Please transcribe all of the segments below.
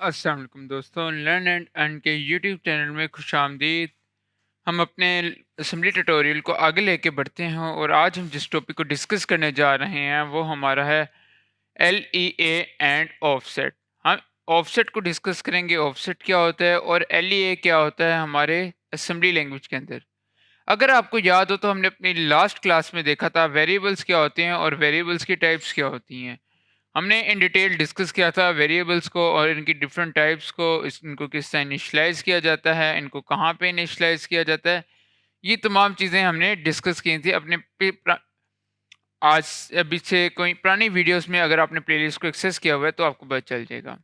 अस्सलाम वालेकुम दोस्तों, लर्न एंड अर्न के यूट्यूब चैनल में खुशामदीद। हम अपने असेंबली ट्यूटोरियल को आगे लेके बढ़ते हैं और आज हम जिस टॉपिक को डिस्कस करने जा रहे हैं वो हमारा है L E A and offset. हम ऑफसेट को डिस्कस करेंगे, ऑफसेट क्या होता है और एल ई ए क्या होता है हमारे असेंबली लैंग्वेज के अंदर। अगर आपको याद हो तो हमने अपनी लास्ट क्लास में देखा था वेरिएबल्स क्या होते हैं और वेरिएबल्स की टाइप्स क्या होती हैं। हमने इन डिटेल डिस्कस किया था वेरिएबल्स को और इनकी डिफरेंट टाइप्स को, इनको किस तरह इनिशलाइज किया जाता है, इनको कहाँ पे इनिशलाइज किया जाता है। ये तमाम चीज़ें हमने डिस्कस की थी अपने आज अभी से कोई पुरानी वीडियोस में। अगर आपने प्लेलिस्ट को एक्सेस किया हुआ है तो आपको पता चल जाएगा।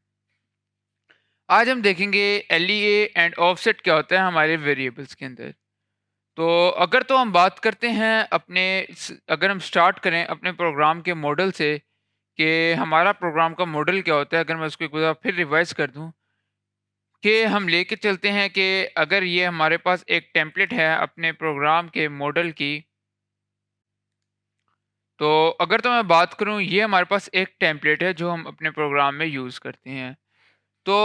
आज हम देखेंगे L E A and offset क्या होता है हमारे वेरिएबल्स के अंदर। तो अगर तो हम बात करते हैं अगर हम स्टार्ट करें अपने प्रोग्राम के मॉडल से कि हमारा प्रोग्राम का मॉडल क्या होता है, अगर मैं उसको एक बार फिर रिवाइज कर दूं कि हम लेके चलते हैं कि अगर ये हमारे पास एक टेम्पलेट है अपने प्रोग्राम के मॉडल की। तो अगर तो मैं बात करूं, ये हमारे पास एक टेम्पलेट है जो हम अपने प्रोग्राम में यूज़ करते हैं। तो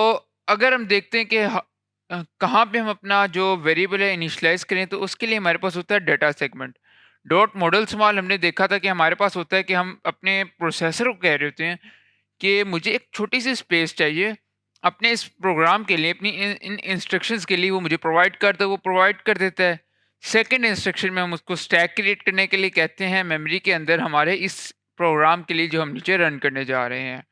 अगर हम देखते हैं कि कहाँ पे हम अपना जो वेरिएबल है इनिशियलाइज करें, तो उसके लिए हमारे पास होता है data segment. Dot model small हमने देखा था कि हमारे पास होता है कि हम अपने प्रोसेसर को कह रहे होते हैं कि मुझे एक छोटी सी स्पेस चाहिए अपने इस प्रोग्राम के लिए, अपनी इन इंस्ट्रक्शंस के लिए। वो मुझे प्रोवाइड करता है, वो प्रोवाइड कर देता है। सेकंड इंस्ट्रक्शन में हम उसको स्टैक क्रिएट करने के लिए कहते हैं मेमोरी के अंदर हमारे इस प्रोग्राम के लिए जो हम नीचे रन करने जा रहे हैं।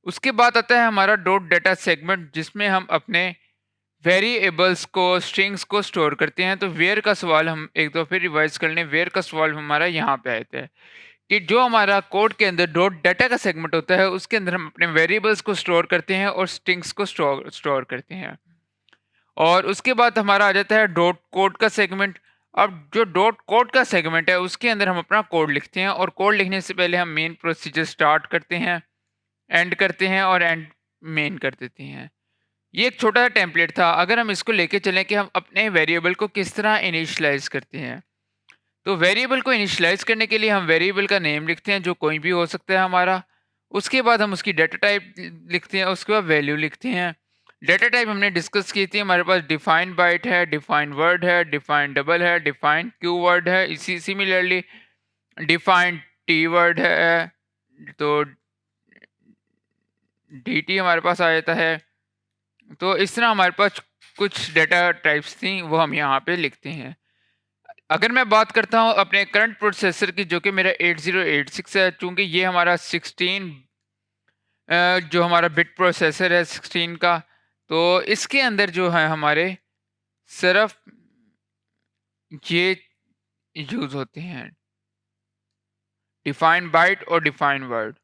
उसके बाद आता है हमारा डॉट डाटा सेगमेंट, जिसमें हम अपने वेरिएबल्स को, स्ट्रिंग्स को स्टोर करते हैं। तो वेयर का सवाल हम एक दो फिर रिवाइज कर लें। वेयर का सवाल हमारा यहाँ पे आता है कि जो हमारा कोड के अंदर डॉट डाटा का सेगमेंट होता है उसके अंदर हम अपने वेरिएबल्स को स्टोर करते हैं और स्ट्रिंग्स को स्टोर स्टोर करते हैं। और उसके बाद हमारा आ जाता है डॉट कोड का सेगमेंट। अब जो डॉट कोड का सेगमेंट है उसके अंदर हम अपना कोड लिखते हैं और कोड लिखने से पहले हम मेन प्रोसीजर स्टार्ट करते हैं, एंड करते हैं और एंड मेन कर देते हैं। ये एक छोटा सा टेम्पलेट था। अगर हम इसको लेके चलें कि हम अपने वेरिएबल को किस तरह इनिशियलाइज करते हैं, तो वेरिएबल को इनिशियलाइज करने के लिए हम वेरिएबल का नेम लिखते हैं जो कोई भी हो सकता है हमारा। उसके बाद हम उसकी डाटा टाइप लिखते हैं, उसके बाद वैल्यू लिखते हैं। डाटा टाइप हमने डिस्कस की थी, हमारे पास डिफाइन बाइट है, डिफाइन वर्ड है, डिफाइन डबल है, डिफाइन क्यू वर्ड है। इसी सिमिलरली डिफाइन टी वर्ड है, तो डी टी हमारे पास आ जाता है। तो इस तरह हमारे पास कुछ डेटा टाइप्स थी, वो हम यहाँ पे लिखते हैं। अगर मैं बात करता हूँ अपने करंट प्रोसेसर की, जो कि मेरा 8086 है, चूँकि ये हमारा 16 जो हमारा बिट प्रोसेसर है 16 का, तो इसके अंदर जो है हमारे सिर्फ ये यूज़ होते हैं, डिफाइन बाइट और डिफाइन वर्ड।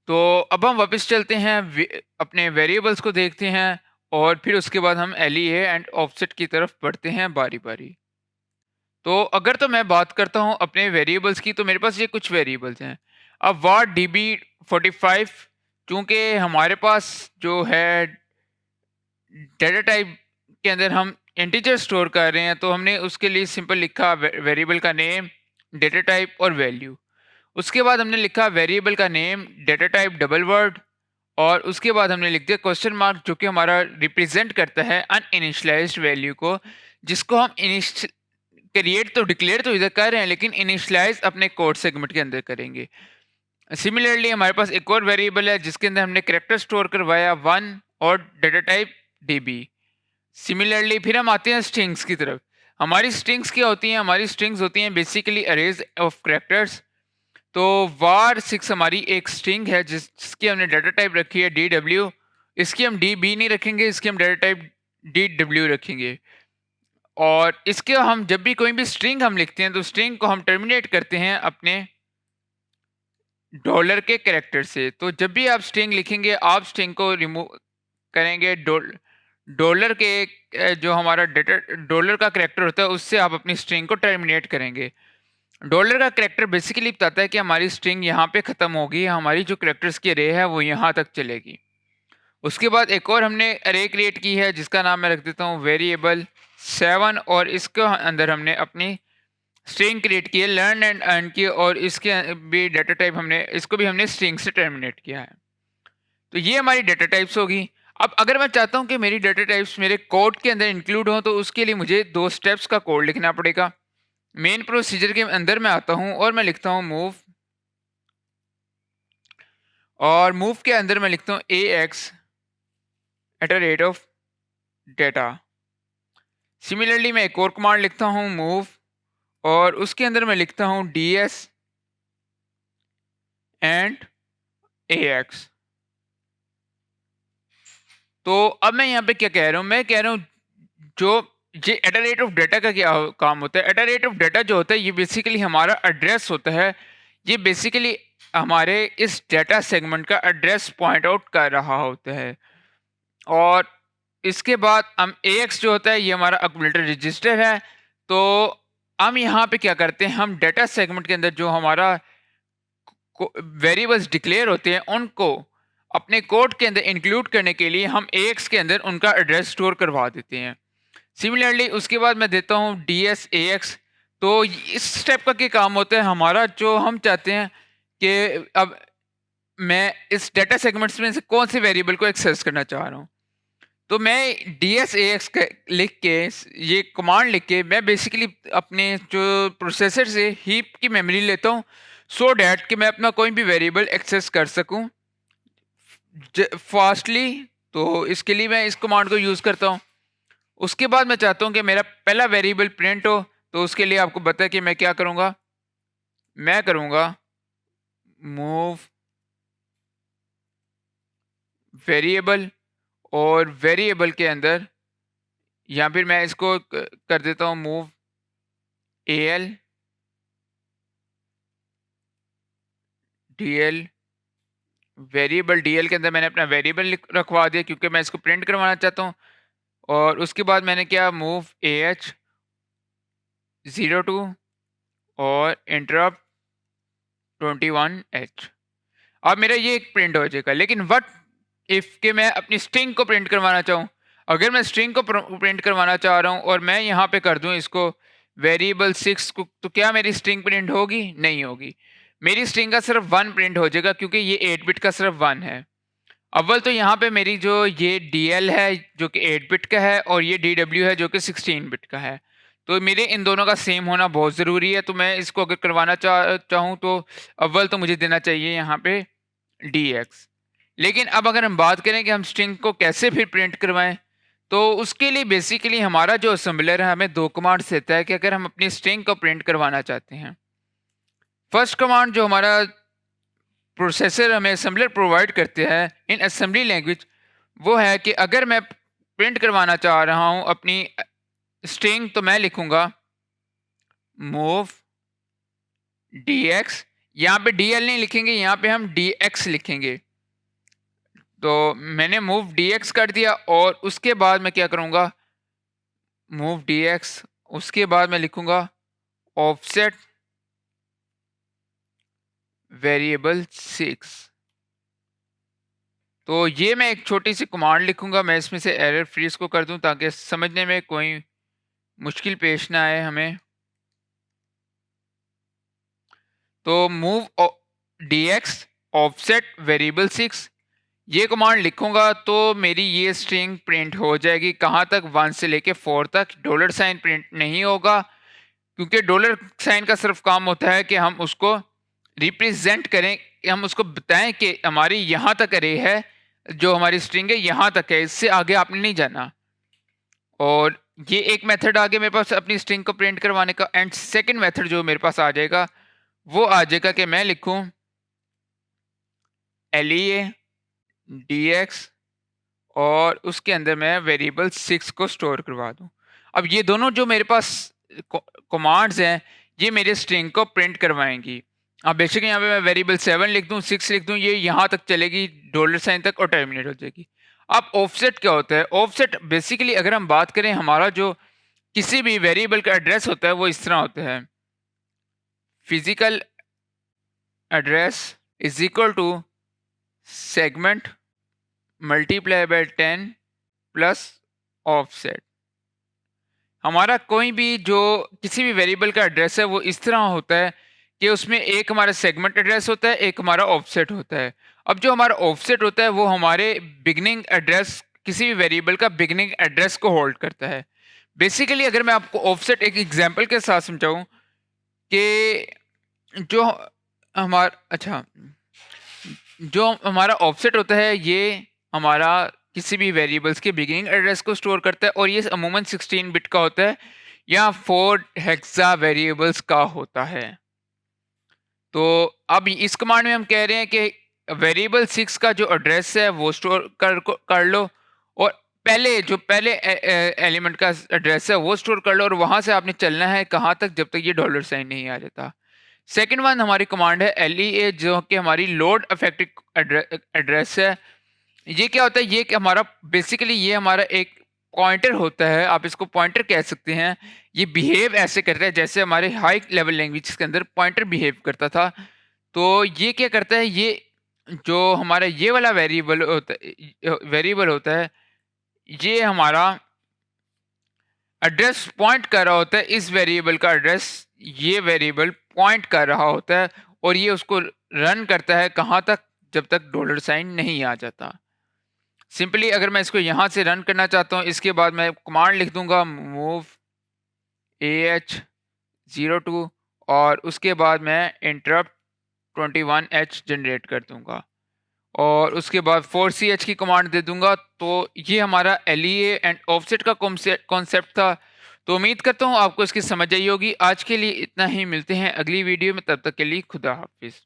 तो अब हम वापस चलते हैं, अपने वेरिएबल्स को देखते हैं और फिर उसके बाद हम L E A and offset की तरफ बढ़ते हैं बारी बारी। तो अगर तो मैं बात करता हूँ अपने वेरिएबल्स की, तो मेरे पास ये कुछ वेरिएबल्स हैं। अब वाट डी बी 45, चूँकि हमारे पास जो है डेटा टाइप के अंदर हम इंटीजर स्टोर कर रहे हैं, तो हमने उसके लिए सिंपल लिखा वेरिएबल का नेम, डेटा टाइप और वैल्यू। उसके बाद हमने लिखा वेरिएबल का name, data type double word, और उसके बाद हमने लिख दिया क्वेश्चन मार्क, जो कि हमारा रिप्रेजेंट करता है अनइनिशियलाइज्ड वैल्यू को, जिसको हम क्रिएट तो डिक्लेयर तो इधर कर रहे हैं लेकिन इनिशियलाइज अपने कोड सेगमेंट के अंदर करेंगे। सिमिलरली हमारे पास एक और वेरिएबल है जिसके अंदर हमने कैरेक्टर स्टोर करवाया 1 और डाटा टाइप डीबी। सिमिलरली फिर हम आते हैं स्ट्रिंग्स की तरफ। हमारी स्ट्रिंग्स क्या होती हैं? हमारी स्ट्रिंग्स होती हैं बेसिकली अरेज ऑफ कैरेक्टर्स। तो var 6 हमारी एक स्ट्रिंग है जिसकी हमने डाटा टाइप रखी है dw। इसकी हम db नहीं रखेंगे, इसकी हम डाटा टाइप dw रखेंगे। और इसके हम जब भी कोई भी स्ट्रिंग हम लिखते हैं तो स्ट्रिंग को हम टर्मिनेट करते हैं अपने डॉलर के कैरेक्टर से। तो जब भी आप स्ट्रिंग लिखेंगे आप स्ट्रिंग को रिमूव करेंगे डॉलर के जो हमारा डेटा डॉलर का कैरेक्टर होता है उससे आप अपनी स्ट्रिंग को टर्मिनेट करेंगे। डॉलर का कैरेक्टर बेसिकली बताता है कि हमारी स्ट्रिंग यहाँ पे ख़त्म होगी, हमारी जो कैरेक्टर्स की अरे है वो यहाँ तक चलेगी। उसके बाद एक और हमने अरे क्रिएट की है जिसका नाम मैं रख देता हूँ वेरिएबल 7, और इसके अंदर हमने अपनी स्ट्रिंग क्रिएट की है लर्न एंड अर्न की, और इसके भी डाटा टाइप हमने इसको भी हमने स्ट्रिंग से टर्मिनेट किया है। तो ये हमारी डेटा टाइप्स होगी। अब अगर मैं चाहता हूँ कि मेरी डेटा टाइप्स मेरे कोड के अंदर इंक्लूड हो, तो उसके लिए मुझे 2 स्टेप्स का कोड लिखना पड़ेगा। मेन प्रोसीजर के अंदर मैं आता हूँ और मैं लिखता हूँ मूव, और मूव के अंदर मैं लिखता हूँ AX @data। सिमिलरली मैं एक और कमांड लिखता हूँ मूव, और उसके अंदर मैं लिखता हूँ DS एंड AX। तो अब मैं यहाँ पे क्या कह रहा हूँ, मैं कह रहा हूँ जो ये at the rate of data का क्या काम होता है। At the rate of data जो होता है ये बेसिकली हमारा एड्रेस होता है। ये बेसिकली हमारे इस डाटा सेगमेंट का एड्रेस पॉइंट आउट कर रहा होता है। और इसके बाद हम AX जो होता है ये हमारा अक्यूमुलेटर रजिस्टर है। तो हम यहाँ पे क्या करते हैं, हम डाटा सेगमेंट के अंदर जो हमारा वेरिएबल्स डिक्लेयर होते हैं उनको अपने कोड के अंदर इंक्लूड करने के लिए हम AX के अंदर उनका एड्रेस स्टोर करवा देते हैं। सिमिलरली उसके बाद मैं देता हूँ DS AX। तो इस स्टेप का क्या काम होता है, हमारा जो हम चाहते हैं कि अब मैं इस डाटा सेगमेंट्स में से कौन से वेरिएबल को एक्सेस करना चाह रहा हूँ, तो मैं DS AX लिख के, ये कमांड लिख के मैं बेसिकली अपने जो प्रोसेसर से हीप की मेमोरी लेता हूँ, सो डैट कि मैं अपना कोई भी वेरिएबल एक्सेस कर सकूँ फास्टली। तो इसके लिए मैं इस कमांड को यूज़ करता हूँ। उसके बाद मैं चाहता हूँ कि मेरा पहला वेरिएबल प्रिंट हो, तो उसके लिए आपको पता है कि मैं क्या करूँगा, मैं करूँगा मूव वेरिएबल, और वेरिएबल के अंदर या फिर मैं इसको कर देता हूँ move AL DL। Variable DL के अंदर मैंने अपना वेरिएबल रखवा दिया क्योंकि मैं इसको प्रिंट करवाना चाहता हूँ। और उसके बाद मैंने क्या, मूव AH 02 और इंटरप्ट 21H। अब मेरा ये एक प्रिंट हो जाएगा। लेकिन व्हाट इफ के मैं अपनी स्ट्रिंग को प्रिंट करवाना चाहूँ, अगर मैं स्ट्रिंग को प्रिंट करवाना चाह रहा हूँ और मैं यहाँ पे कर दूँ इसको वेरिएबल 6 को, तो क्या मेरी स्ट्रिंग प्रिंट होगी? नहीं होगी। मेरी स्ट्रिंग का सिर्फ 1 प्रिंट हो जाएगा क्योंकि ये 8 बिट का सिर्फ 1 है। अव्वल तो यहाँ पे मेरी जो ये DL है जो कि 8 बिट का है, और ये DW है जो कि 16 बिट का है, तो मेरे इन दोनों का सेम होना बहुत ज़रूरी है। तो मैं इसको अगर करवाना चाहूँ तो अव्वल तो मुझे देना चाहिए यहाँ पे DX। लेकिन अब अगर हम बात करें कि हम स्ट्रिंग को कैसे फिर प्रिंट करवाएं, तो उसके लिए बेसिकली हमारा जो असेंबलर है हमें 2 कमांड्स देता है कि अगर हम अपनी स्ट्रिंग को प्रिंट करवाना चाहते हैं। फर्स्ट कमांड जो हमारा प्रोसेसर हमें असेंबलर प्रोवाइड करते हैं इन असेंबली लैंग्वेज, वो है कि अगर मैं प्रिंट करवाना चाह रहा हूँ अपनी स्ट्रिंग, तो मैं लिखूंगा मूव DX। यहाँ पे DL नहीं लिखेंगे, यहाँ पे हम DX लिखेंगे। तो मैंने मूव DX कर दिया, और उसके बाद मैं क्या करूँगा, मूव DX, उसके बाद मैं लिखूंगा ऑफसेट वेरिएबल 6। तो ये मैं एक छोटी सी कमांड लिखूंगा, मैं इसमें से एरर फ्री इसको कर दूं ताकि समझने में कोई मुश्किल पेश ना आए हमें। तो मूव DX ऑफसेट वेरिएबल 6, ये कमांड लिखूंगा तो मेरी ये स्ट्रिंग प्रिंट हो जाएगी। कहाँ तक? 1 से लेके 4 तक। डॉलर साइन प्रिंट नहीं होगा क्योंकि डॉलर साइन का सिर्फ काम होता है कि हम उसको रिप्रेजेंट करें, हम उसको बताएं कि हमारी यहाँ तक अरे है, जो हमारी स्ट्रिंग है यहाँ तक है, इससे आगे आपने नहीं जाना। और ये एक मेथड आगे मेरे पास अपनी स्ट्रिंग को प्रिंट करवाने का। एंड सेकंड मेथड जो मेरे पास आ जाएगा वो आ जाएगा कि मैं लिखूं LEA DX, और उसके अंदर मैं वेरिएबल 6 को स्टोर करवा दूं। अब ये दोनों जो मेरे पास कमांड्स हैं ये मेरे स्ट्रिंग को प्रिंट करवाएंगी। अब बेशक यहाँ पे मैं वेरिएबल 7 लिख दूं, 6 लिख दूं, ये यहाँ तक चलेगी डॉलर साइन तक और टर्मिनेट हो जाएगी। अब ऑफसेट क्या होता है? ऑफसेट बेसिकली अगर हम बात करें, हमारा जो किसी भी वेरिएबल का एड्रेस होता है वो इस तरह होता है, physical address is equal to segment multiply by 10 plus offset. हमारा कोई भी जो किसी भी वेरिएबल का एड्रेस है वो इस तरह होता है कि उसमें एक हमारा सेगमेंट एड्रेस होता है, एक हमारा ऑफसेट होता है। अब जो हमारा ऑफसेट होता है वो हमारे बिगिनिंग एड्रेस, किसी भी वेरिएबल का बिगिनिंग एड्रेस को होल्ड करता है। बेसिकली अगर मैं आपको ऑफसेट एक एग्जांपल के साथ समझाऊं कि जो हमारा अच्छा जो हमारा ऑफसेट होता है ये हमारा किसी भी वेरिएबल्स के बिगिनिंग एड्रेस को स्टोर करता है और ये अमूमन 16 बिट का होता है या 4 हेक्सा वेरिएबल्स का होता है। तो अब इस कमांड में हम कह रहे हैं कि वेरिएबल 6 का जो एड्रेस है वो स्टोर कर लो और पहले एलिमेंट का एड्रेस है वो स्टोर कर लो और वहां से आपने चलना है कहाँ तक, जब तक ये डॉलर साइन नहीं आ जाता। सेकंड वन हमारी कमांड है LEA जो कि हमारी लोड अफेक्टेड एड्रेस है। ये क्या होता है, ये कि हमारा बेसिकली ये हमारा एक पॉइंटर होता है, आप इसको पॉइंटर कह सकते हैं। ये बिहेव ऐसे करता है जैसे हमारे हाई लेवल लैंग्वेज के अंदर पॉइंटर बिहेव करता था। तो ये क्या करता है, ये जो हमारा ये वाला वेरिएबल होता है ये हमारा एड्रेस पॉइंट कर रहा होता है, इस वेरिएबल का एड्रेस ये वेरिएबल पॉइंट कर रहा होता है और ये उसको रन करता है कहाँ तक, जब तक डॉलर साइन नहीं आ जाता। सिंपली अगर मैं इसको यहाँ से रन करना चाहता हूँ, इसके बाद मैं कमांड लिख दूंगा मूव AH02 और उसके बाद मैं इंटरप्ट 21H जनरेट कर दूंगा और उसके बाद 4CH की कमांड दे दूंगा। तो ये हमारा LEA एंड ऑफसेट का कॉन्सेप्ट था। तो उम्मीद करता हूँ आपको इसकी समझ आई होगी। आज के लिए इतना ही, मिलते हैं अगली वीडियो में, तब तक के लिए खुदा हाफिज।